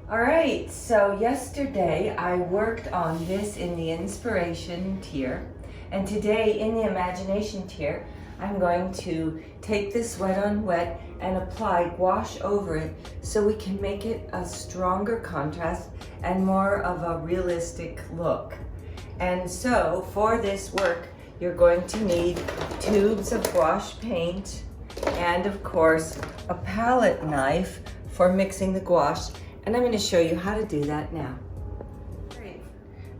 All right, so yesterday I worked on this in the inspiration tier, and today in the imagination tier, I'm going to take this wet on wet and apply gouache over it so we can make it a stronger contrast and more of a realistic look. And so for this work, you're going to need tubes of gouache paint and of course a palette knife for mixing the gouache. And I'm going to show you how to do that now.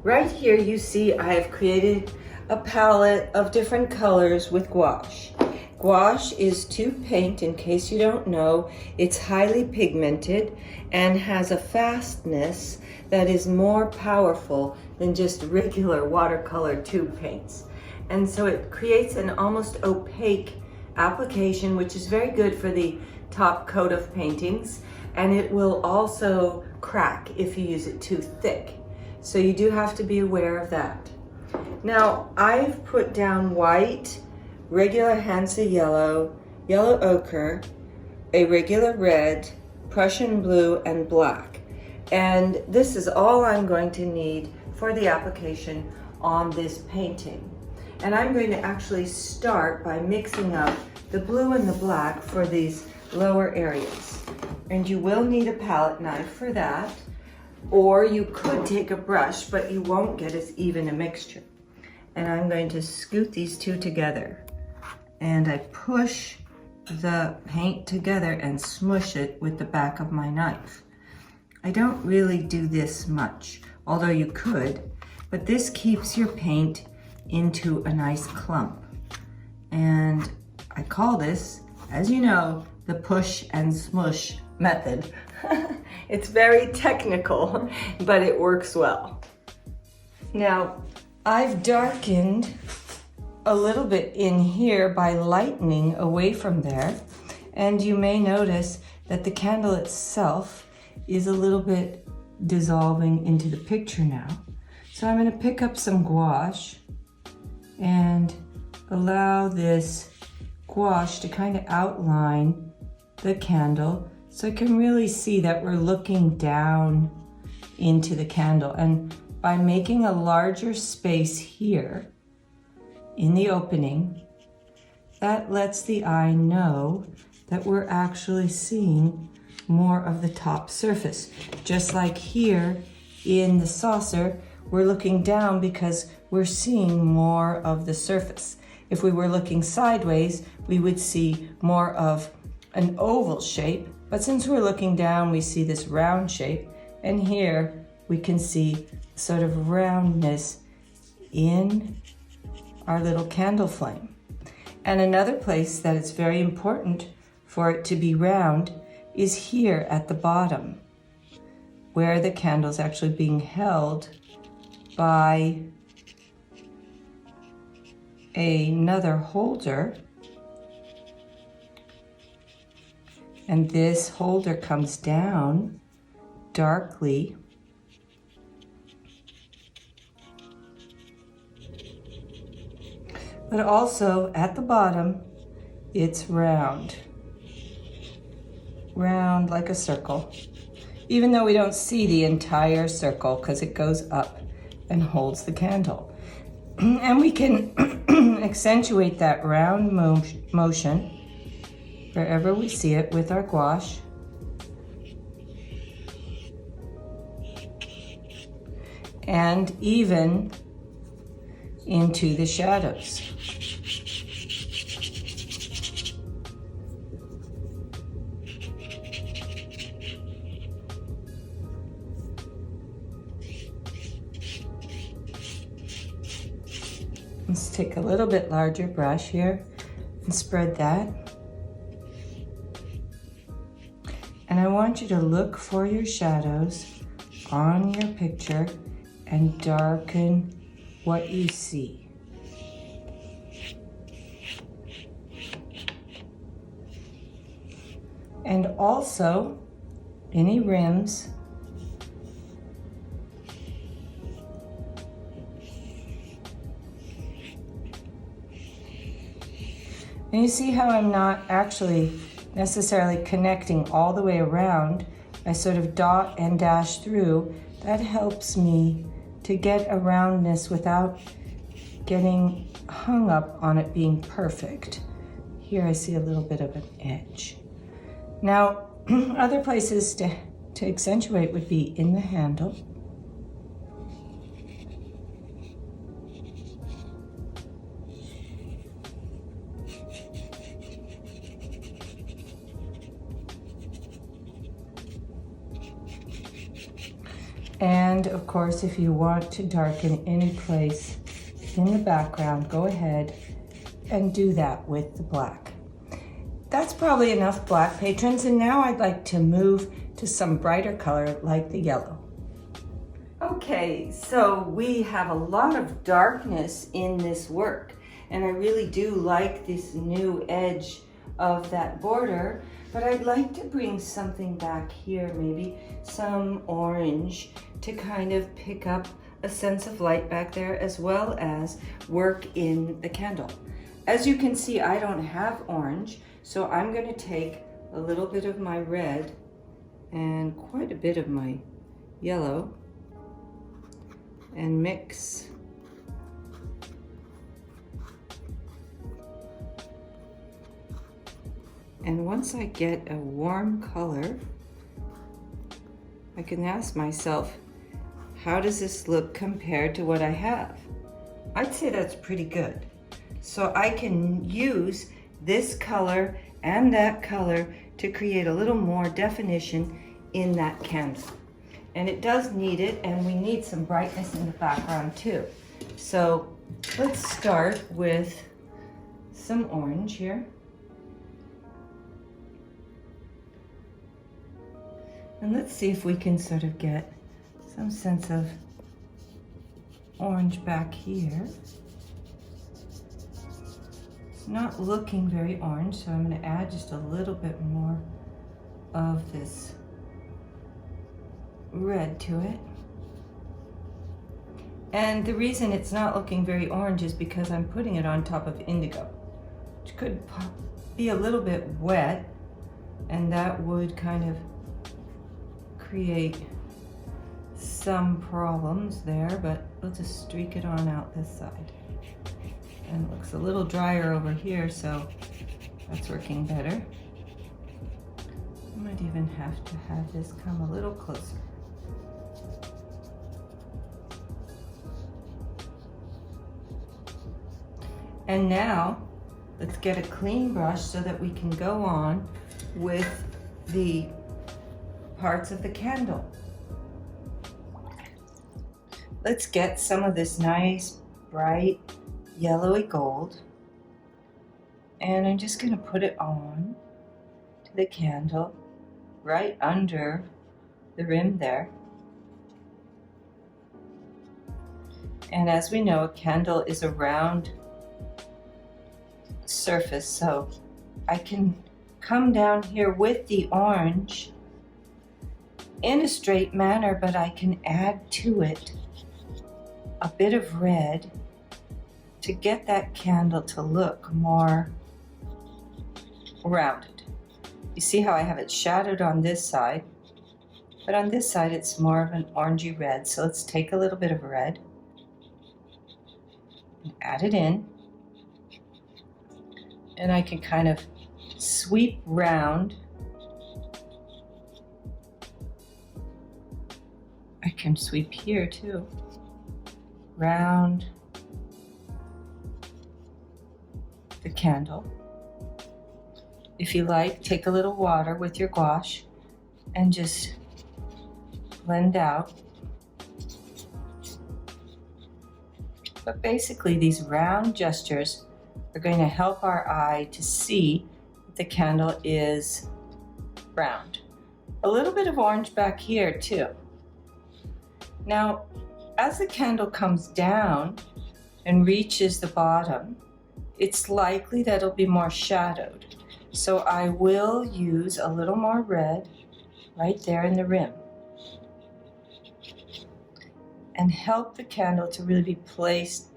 Right here you see I have created a palette of different colors with gouache. Gouache is tube paint, in case you don't know. It's highly pigmented and has a fastness that is more powerful than just regular watercolor tube paints. And so it creates an almost opaque application, which is very good for the top coat of paintings. And it will also crack if you use it too thick. So you do have to be aware of that. Now, I've put down white, regular Hansa yellow, yellow ochre, a regular red, Prussian blue, and black. And this is all I'm going to need for the application on this painting. And I'm going to actually start by mixing up the blue and the black for these lower areas. And you will need a palette knife for that, or you could take a brush, but you won't get as even a mixture. And I'm going to scoot these two together. And I push the paint together and smush it with the back of my knife. I don't really do this much, although you could, but this keeps your paint into a nice clump. And I call this, as you know, the push and smush method. It's very technical, but it works well. Now, I've darkened a little bit in here by lightening away from there, and you may notice that the candle itself is a little bit dissolving into the picture now. So I'm going to pick up some gouache and allow this gouache to kind of outline the candle so I can really see that we're looking down into the candle. And by making a larger space here in the opening, that lets the eye know that we're actually seeing more of the top surface. Just like here in the saucer, we're looking down because we're seeing more of the surface. If we were looking sideways, we would see more of an oval shape, but since we're looking down, we see this round shape, and here we can see sort of roundness in our little candle flame. And another place that it's very important for it to be round is here at the bottom, where the candle's actually being held by another holder. And this holder comes down darkly. But also at the bottom, it's round. Round like a circle. Even though we don't see the entire circle because it goes up and holds the candle. And we can accentuate that round motion wherever we see it with our gouache. And even into the shadows. Let's take a little bit larger brush here and spread that. And I want you to look for your shadows on your picture and darken what you see. And also, any rims And you see how I'm not actually necessarily connecting all the way around. I sort of dot and dash through. That helps me to get a roundness without getting hung up on it being perfect. Here I see a little bit of an edge. Now, other places to accentuate would be in the handle. And of course, if you want to darken any place in the background, go ahead and do that with the black. That's probably enough black, patrons, and now I'd like to move to some brighter color like the yellow. Okay, so we have a lot of darkness in this work, and I really do like this new edge of that border, but I'd like to bring something back here, maybe some orange to kind of pick up a sense of light back there, as well as work in the candle. As you can see, I don't have orange, so I'm going to take a little bit of my red and quite a bit of my yellow and mix. And once I get a warm color, I can ask myself, how does this look compared to what I have? I'd say that's pretty good. So I can use this color and that color to create a little more definition in that candle. And it does need it, and we need some brightness in the background too. So let's start with some orange here. And let's see if we can sort of get some sense of orange back here. It's not looking very orange, so I'm going to add just a little bit more of this red to it. And the reason it's not looking very orange is because I'm putting it on top of indigo, which could be a little bit wet, and that would kind of create some problems there, but we'll just streak it on out this side. And it looks a little drier over here, so that's working better. I might even have to have this come a little closer. And now let's get a clean brush so that we can go on with the parts of the candle. Let's get some of this nice bright yellowy gold, and I'm just going to put it on to the candle right under the rim there. And as we know, a candle is a round surface, so I can come down here with the orange in a straight manner, but I can add to it a bit of red to get that candle to look more rounded. You see how I have it shadowed on this side, but on this side it's more of an orangey red. So let's take a little bit of red and add it in, and I can kind of sweep round. I can sweep here too, round the candle. If you like, take a little water with your gouache and just blend out. But basically these round gestures are going to help our eye to see that the candle is round. A little bit of orange back here too. Now, as the candle comes down and reaches the bottom, it's likely that it'll be more shadowed. So I will use a little more red right there in the rim and help the candle to really be placed,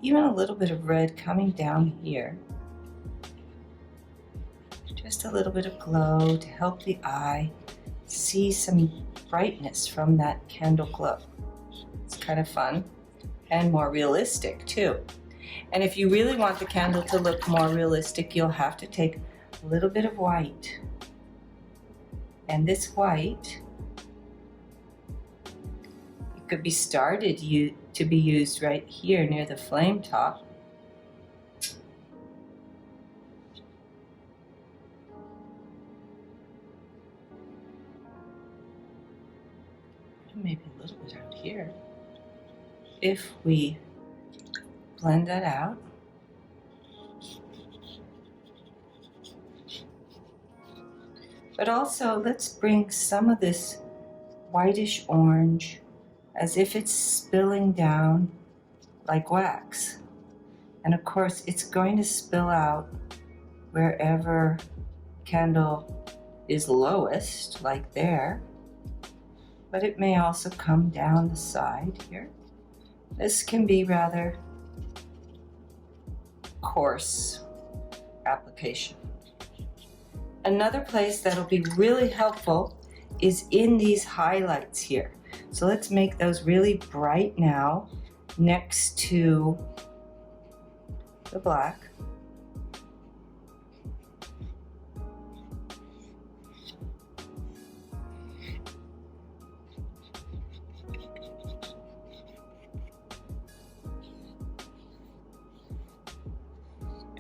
even a little bit of red coming down here. Just a little bit of glow to help the eye see some brightness from that candle glow. It's kind of fun and more realistic too. And if you really want the candle to look more realistic, you'll have to take a little bit of white. And this white, it could be started to be used right here near the flame top. Maybe a little bit out here. If we blend that out. But also, let's bring some of this whitish orange as if it's spilling down like wax. And of course, it's going to spill out wherever candle is lowest, like there. But it may also come down the side here. This can be rather coarse application. Another place that'll be really helpful is in these highlights here. So let's make those really bright now next to the black.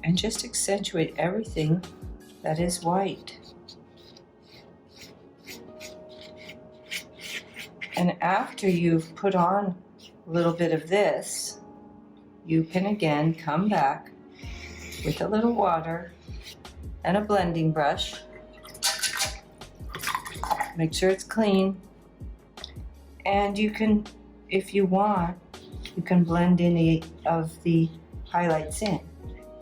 And just accentuate everything that is white. And after you've put on a little bit of this, you can again come back with a little water and a blending brush. Make sure it's clean. And you can, if you want, you can blend any of the highlights in.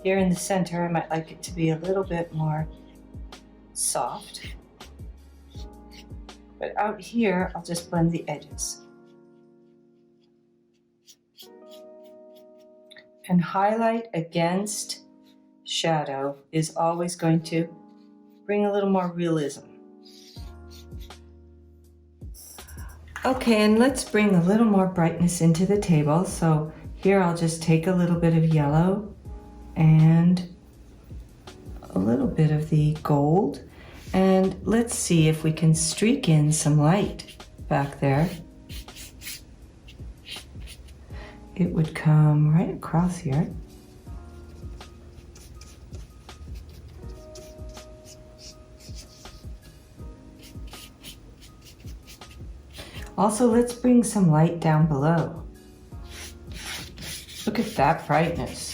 Here in the center, I might like it to be a little bit more soft. But out here, I'll just blend the edges. And highlight against shadow is always going to bring a little more realism. Okay, and let's bring a little more brightness into the table. So here I'll just take a little bit of yellow and a little bit of the gold. And let's see if we can streak in some light back there. It would come right across here. Also, let's bring some light down below. Look at that brightness.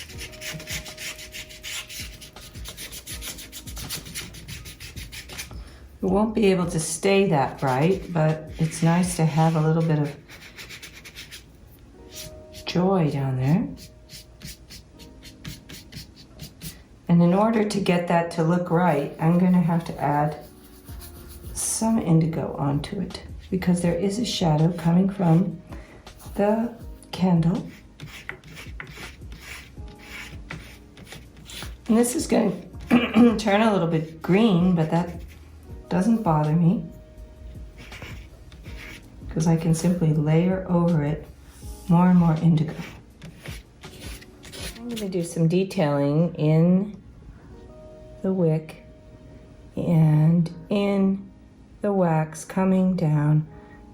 It won't be able to stay that bright, but it's nice to have a little bit of joy down there. And in order to get that to look right, I'm going to have to add some indigo onto it because there is a shadow coming from the candle. And this is going to turn a little bit green, but that doesn't bother me because I can simply layer over it more and more indigo. I'm going to do some detailing in the wick and in the wax coming down.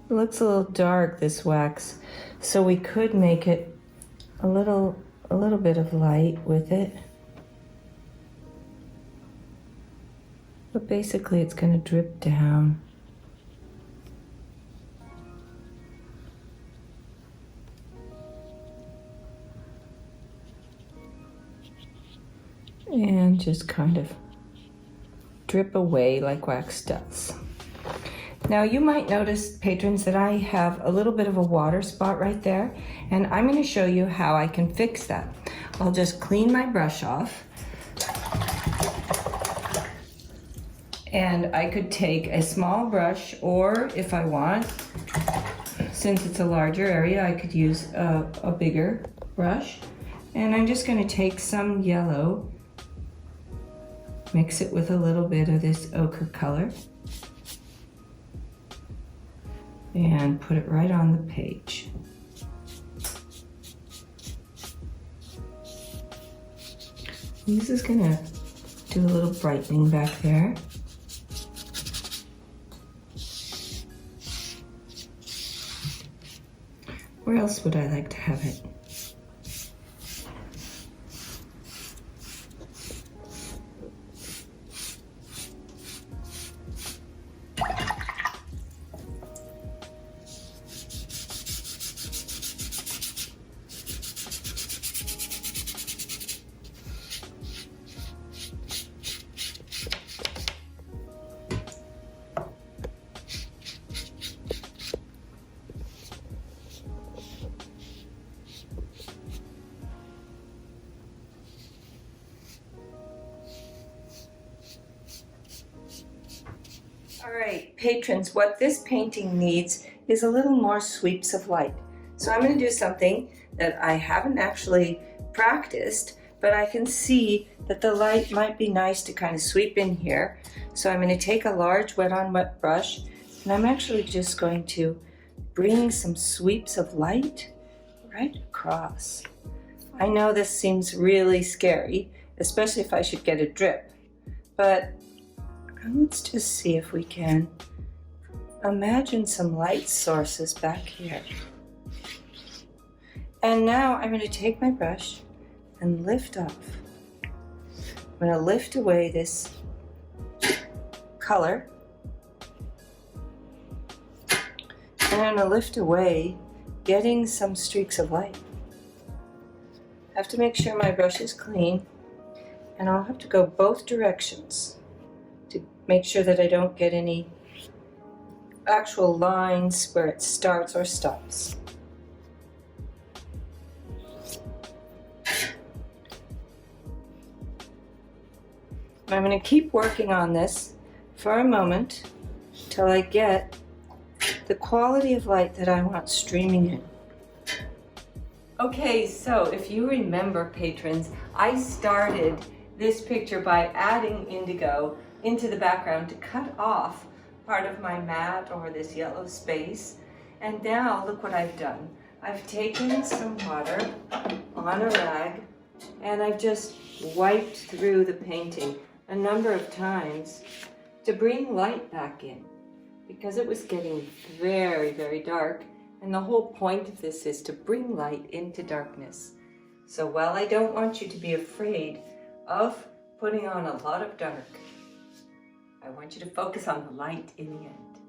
It looks a little dark, this wax, so we could make it a little bit of light with it. But basically it's going to drip down. And just kind of drip away like wax does. Now you might notice, patrons, that I have a little bit of a water spot right there, and I'm going to show you how I can fix that. I'll just clean my brush off. And I could take a small brush, or if I want, since it's a larger area, I could use a bigger brush. And I'm just going to take some yellow, mix it with a little bit of this ochre color, and put it right on the page. This is gonna do a little brightening back there. Where else would I like to have it? All right, patrons, what this painting needs is a little more sweeps of light. So I'm going to do something that I haven't actually practiced, but I can see that the light might be nice to kind of sweep in here. So I'm going to take a large wet on wet brush, and I'm actually just going to bring some sweeps of light right across. I know this seems really scary, especially if I should get a drip, but let's just see if we can imagine some light sources back here. And now I'm going to take my brush and lift off. I'm going to lift away this color. And I'm going to lift away getting some streaks of light. I have to make sure my brush is clean, and I'll have to go both directions to make sure that I don't get any actual lines where it starts or stops. I'm going to keep working on this for a moment till I get the quality of light that I want streaming in. Okay, so if you remember, patrons, I started this picture by adding indigo into the background to cut off part of my mat or this yellow space. And now look what I've done. I've taken some water on a rag and I've just wiped through the painting a number of times to bring light back in, because it was getting very, very dark, and the whole point of this is to bring light into darkness. So while I don't want you to be afraid of putting on a lot of dark, I want you to focus on the light in the end.